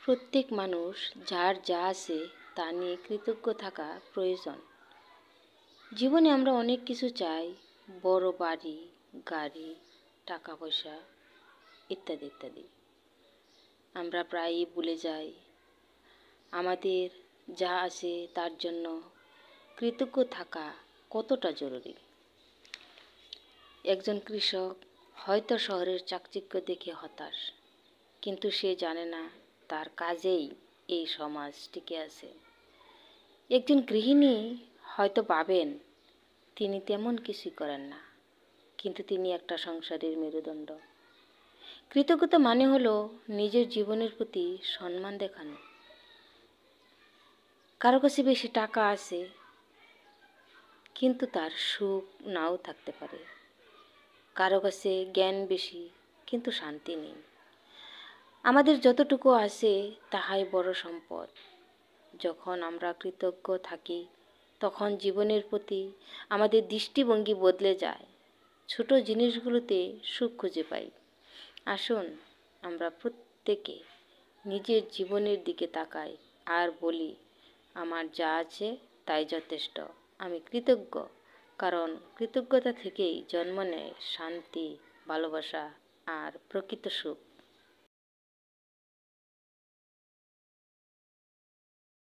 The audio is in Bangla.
প্রত্যেক মানুষ যার যা আছে তা নিয়ে কৃতজ্ঞ থাকা প্রয়োজন। জীবনে আমরা অনেক কিছু চাই, বড় বাড়ি, গাড়ি, টাকা পয়সা ইত্যাদি ইত্যাদি। আমরা প্রায়ই ভুলে যাই আমাদের যা আছে তার জন্য কৃতজ্ঞ থাকা কতটা জরুরি। একজন কৃষক হয়তো শহরের চাকচিক্য দেখে হতাশ, কিন্তু সে জানে না তার কাজেই এই সমাজ টিকে আছে। একজন গৃহিণী হয়তো ভাবেন তিনি তেমন কিছুই করেন না, কিন্তু তিনি একটা সংসারের মেরুদণ্ড। কৃতজ্ঞতা মানে হলো নিজের জীবনের প্রতি সম্মান দেখানো। কারো কাছে বেশি টাকা আছে, কিন্তু তার সুখ নাও থাকতে পারে। কারো কাছে জ্ঞান বেশি, কিন্তু শান্তি নেই। আমাদের যতটুকু আছে তাহাই বড় সম্পদ। যখন আমরা কৃতজ্ঞ থাকি তখন জীবনের প্রতি আমাদের দৃষ্টিভঙ্গি বদলে যায়। ছোট জিনিসগুলোতে সুখ খুঁজে পাই। আসুন আমরা প্রত্যেকে নিজের জীবনের দিকে তাকাই আর বলি, আমার যা আছে তাই যথেষ্ট। আমি কৃতজ্ঞ, কারণ কৃতজ্ঞতা থেকেই জন্ম নেয় শান্তি, ভালোবাসা আর প্রকৃত সুখ।